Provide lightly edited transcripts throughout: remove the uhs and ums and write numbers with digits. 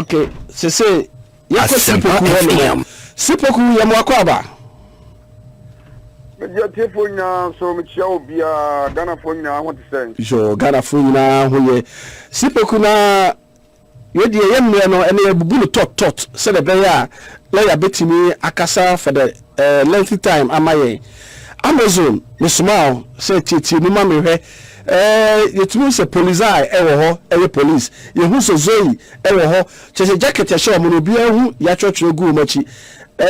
Okay, say Asempa. Sipoku yamwakwaba. Media telephone so mchia bia Ghana phone na what to say. So Ghana phone na hoye. Sipoku na yedi yemre no ene bubu no tot say the bear lawyer betimi akasa for the lengthy time amaye. Amazon me smile say titi ni ma me hwe yetumi se police ai ewo ho eye police ye hu so zoe ewo ho chese jacket ya show mo no bia hu ya chocho gu machi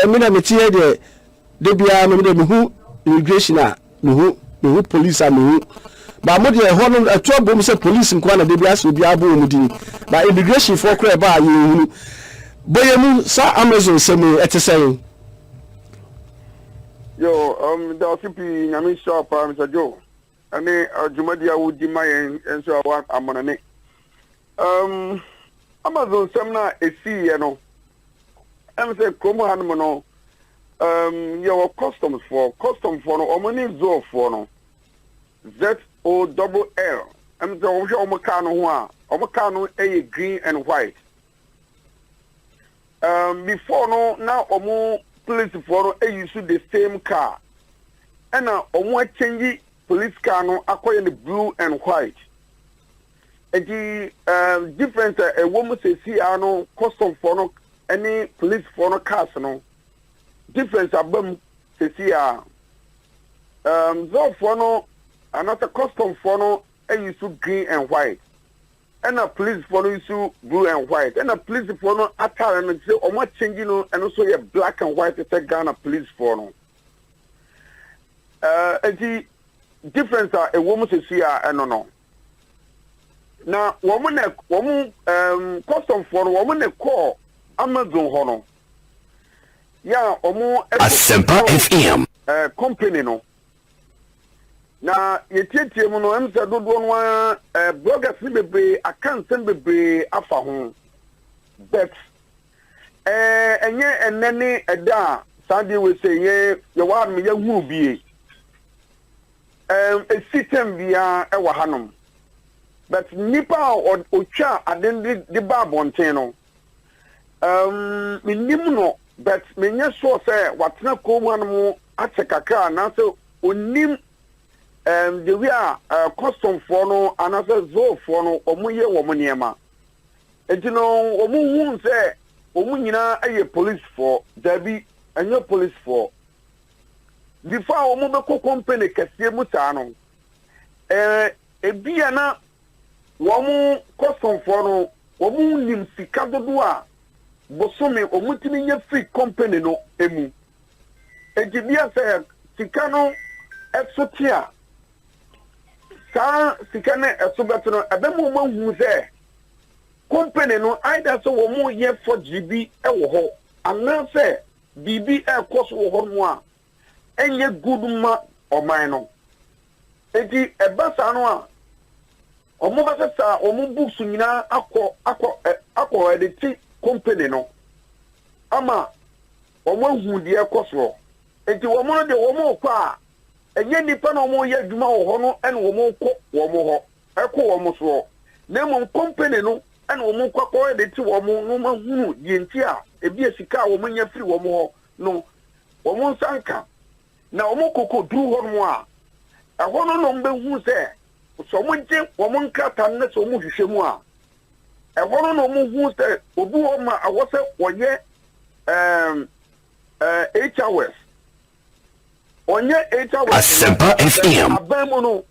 me na metie de bia no me hu immigration a me hu police a me hu ba mo de ho no atu abom se police nko na de bia so bia abo mu din ba immigration for kra ba ye hu boye mu sa Amazon se mu etesen yo da sipi nyame shop Mr. Joe ane Jumadia wudi mayen enso awa amonane Amazon semna esi ye no em say kromo hanmo no your customs for no omani zo for no ZOLL em say o hwe o maka no ho a o maka no e green and white before no now omo police for no e use the same car and omo change police car no akoye the blue and white. And the difference a woman say see no custom for no any police for no cars no difference abam say see so for no another custom for no and you see green and white. And a police for no you blue and white. And a police for no attire and say o ma change no and also your black and white to Ghana police for no. And the difference a woman say see no. Now woman custom for woman call Amazon hono. Yeah, Asempa FM company no. Na yetieti mu no em se dodo no bloggers ni bebe account ni bebe afa ho. But enye enene eda Sunday we say ye wa me ya hu bie. A system bia e wa hanom. But nipa otwa aden de ba bonten no. Minim no but menye so say watena komu anmo atekaka na so onim the we are custom for no another zo for no omuye wo niema. Etino omu hu say omu nyina aye police for dabi anyo police for before omu be ko company kase mu ta no ebia na womu custom for no omu nim sika dodo a bosome omu timi nya free company no emu ejibia say sika no exotia sa sika na esobeto no abemu mahu say company no either so womu ye 4GB e wo ho ana say bibi e koso wo ho no a enye good ma oman no enti ebasa no a omo basasa omo books nyina akọ edit company no ama omo hu de ekoso enti womo no de womo kọ a enye nipa na omo ye adwuma wo ho no ene womo kọ womo ho ekọ womo so na mo company no ene womo kọ edit womo no ma hu de enti a ebi esika womo nya free womo ho no womo nsanka na womo koko dru ho no a ehọ no mbe hu se so mo je womo nkata na so mo hwehwe mu a ehọ no mo hu se obu wo ma awose woye HOS onye HOS Asempa FM abamo no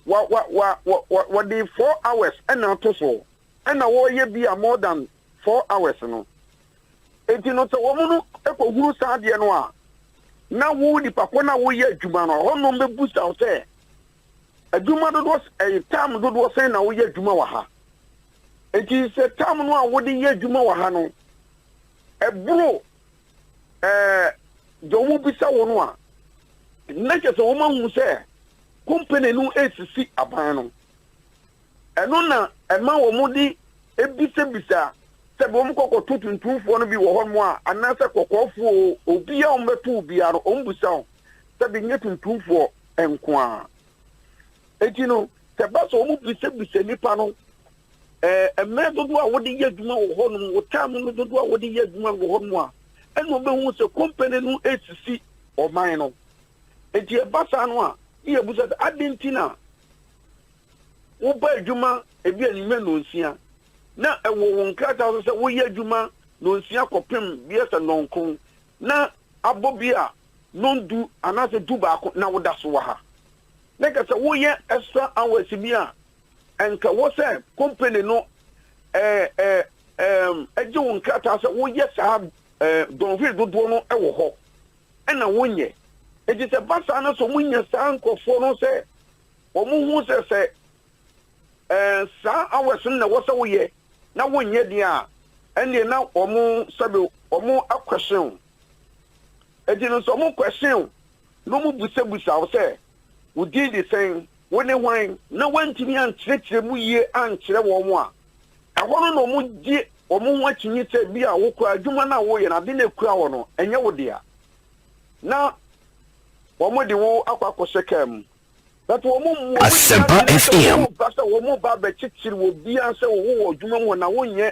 wa the 4 hours and to so and wo ye be more than 4 hours no enti no to wo no ekohuru sa de no a na wo di pako na wo ye adwuma no ho no mbe boost out say adwuma do was a time do was say na wo ye adwuma wa ha enti se time no a wo di ye adwuma wa ha no ebro do mu bisa wo no a na ke so wo ma hu say company no esisi aban no eno na ema wo mu di ebisa se bo mu kokko tutuntumfo no bi wo ho mo a anase kokofo obi a ombetu obi a no ombusa se bi nye tuntumfo enko a etino se ba so mu bisa nipa no mmerɛ dodoɔ a wɔde yɛ adwuma wɔ hɔ nom wɔtaa mu no dodoɔ a wɔde yɛ adwuma wɔ hɔ nom a ɛna ɔbɛhu sɛ company no esisi ɔman no enti ɛba saa no a yɛ busa sɛ adɛn nti na woba adwuma ebi anime nonsia na ɛwɔ wɔn krataa sɛ woyɛ adwuma nonsia kɔpem bi ɛsɛ nɔnkron na abɔ bi a nondu anaasɛ du baako na woda so wɔ ha na kɛsɛ woyɛ extra hours bi a enka wo sɛ company no ɛgye wo nkrataa sɛ woyɛ saa dɔnhwere dodoɔ no ɛwɔ hɔ ɛna wonyɛ enti sɛ basa no so munya saa nkɔfoɔ no sɛ wɔn hu sɛ saa hours no na wɔ sɛ woyɛ na wonyɛ deɛ a ɛnneɛ na wɔn sɛbe wɔn akwɛhyew enti no so wɔn kwɛhyew na wɔn busabusa wo sɛ wodi de sɛn wone hwan na wantimi ankyerɛkyerɛ mu yie ankyerɛ wɔn a ɛhɔ no na wɔn gye wɔn ho akyinyi sɛ bi a wokɔ adwuma na woyɛ na de na ekura wɔ no ɛnyɛ wo dea na wɔn de wo akɔhyɛ kaa mu but wɔn Asempa FM sɛ wɔn ba bɛkyekyere wɔ bia sɛ wɔ adwuma mu na wonyɛ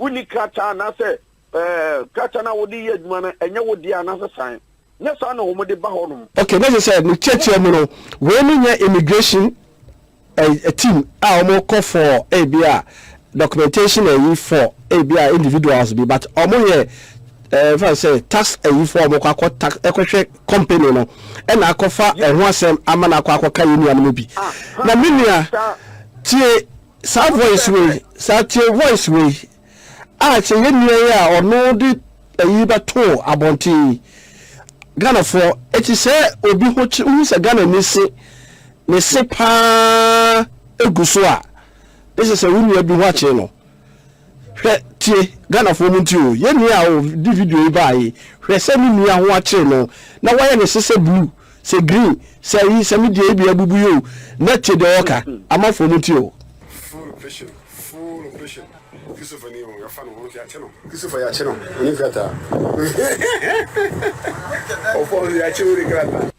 woni krataa na sɛ krataa na wɔde yɛ adwuma no ɛnyɛ wo dea na sɛ san nyɛ saa na wɔn de ba hɔ nom. Okay, na sɛ no kyerɛkyerɛ mu no wɔn ni nyɛ immigration a team a wɔn kɔ for ebi a documentation ayi for ebi a individuals bi but wɔn yɛ if I say tax ayi for wɔn kɔ akɔ tax ɛkɔhwɛ company no ɛna akɔfa ɛho asɛm ama na akɔ akɔka yɛ nua no bi na me nua tie saa voice way saa tie voice way a kyɛ yɛ nua yɛ a ɔno de ayi bɛto abɔnten Ghana for it is obi who say Ghana ne se pa eguso a this is a win bi watching no hwɛ tie Ghana for mu nti o ye nua o di video yi ba yi hwɛ sɛ mi nua ho akye no na wayɛ ne se blue se green se yi se mi die bi abubu yo na tie de oka ama for mu nti o full operation Christopher ni on gafa no ho ya che no Christopher ya che no oni grata o fo ya che uri grata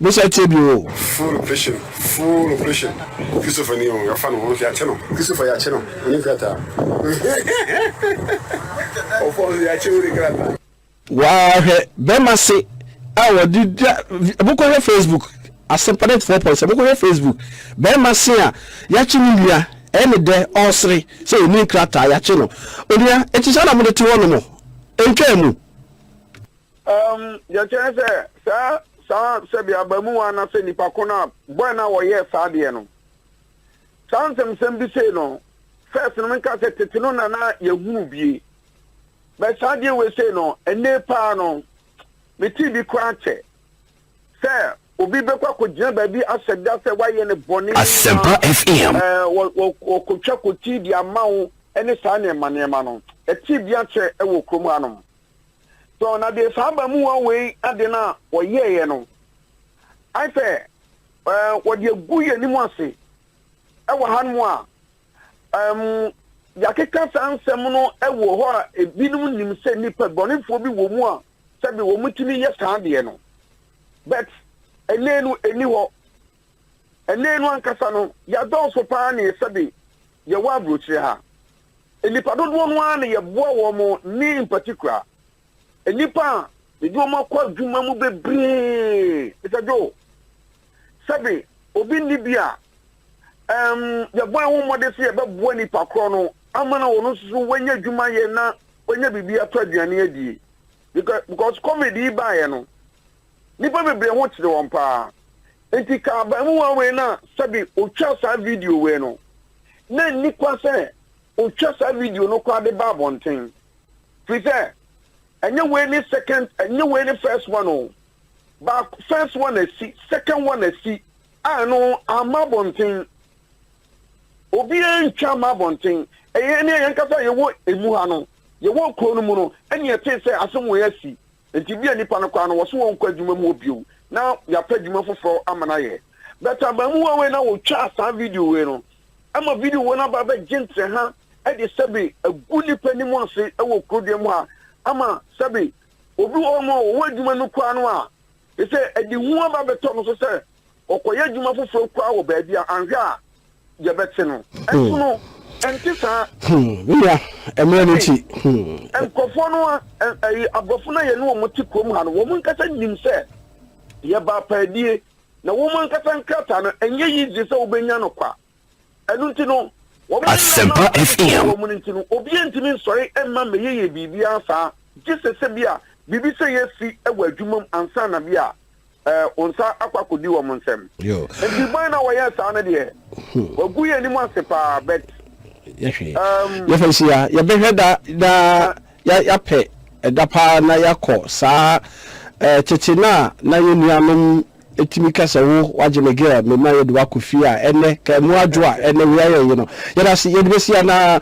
Musa tebi o full operation Christopher ni on gafa no ho ya che no Christopher ya che no oni grata o fo ya che uri grata wa he be ma se a wodi buko he Facebook Asempa 4.7 buko he Facebook be ma se a ya chi ni lia ene de osre say ni krata ya che no odia etisa na mo de ti wono mo entwa mu ya che sa se bia bamu ana se nipa kona boy na wo ye sa de no sansem bi say no first no nka se tetino na ya hunu bie be sa de we say no ene pa no me ti bi kwa che se obi bekwa ko gina ba bi aseda se waye ne boni Asempa FM wo ko twa ko ti di amawo ene sa ne manema no e ti bi ache e wo krom anom so na de sa ba mu we ade na wo ye no I say wo de guye ni mu ase e wo han mu a ya keka sansem no e wo ho a ebinum nim se nipa bonifo bi wo mu a se bi wo mutimi ye sa de no but enenu eniho enenu ankasa no ya donso pa na esabe ye wa Abrokyire ha enipa dodo no an ye boa wo mo ni in particular enipa de do mo kwa dwuma mu bebre etajo sabe obi ni bia ye boa wo mo de se ye be boa nipa kro no amana wo no susu wanya dwuma ye na wanya bibia to aduane adie because comedy ba ye no nipa bebre ho kire won pa enti ka ba mu wa we na sabi otwa sa video we no na nikwa se otwa sa video no kwa de ba bonten fi se enye we ni second enye we ni first one o ba first one na si second one na si no ama bonten obi entwa ma bonten eye ne yankasa ye wo emu ha no ye wo kro no mu no ene ye te se asomo ya si enti bia nipa no kwa no wo so won kwa dwuma mu obio na ya pa dwuma foforo amana ye beta ba mu we na wo twa sa video we no ama video we na ba ba gentle ha e de sabe aguli pa ni mu ase e wo krodie mu ha ama sabe obi wo mo wo dwuma no kwa no a e se e di hu aba beto no so se okoye dwuma foforo kwa wo ba bia anhwe a yɛbɛte no no ɛnti saa ya emre no ti nkɔfoɔ no abɔfo no yɛ no wɔn te kurom ha no wɔn nkasa nim sɛ yɛba paadie na wɔn nkasa nkrata no ɛnyɛ yi gye sɛ wobɛnya no kwa ɛno nti no Asempa FM wɔn nti no obi ntimi nsɔre ɛmma mɛyɛ biribi asa gye sɛ bi a biribi sɛ yɛsi ɛwɔ adwuma mu ansa na bi a onsa akwakodi wɔ mo nsɛm nti ban na wɔyɛ saa no deɛ wagu yɛ anim ase paa bet yɛfɛsia yɛbɛhwɛ da yɛapɛ ɛda paa na yɛakɔ saa tete na yɛ nuanom etimi kasa wo wagye me girl me ma yɛ de wakɔ fie a ɛnɛ ka mu adwo a ɛnɛ wo ayɛ yi no yɛda se yɛde besia na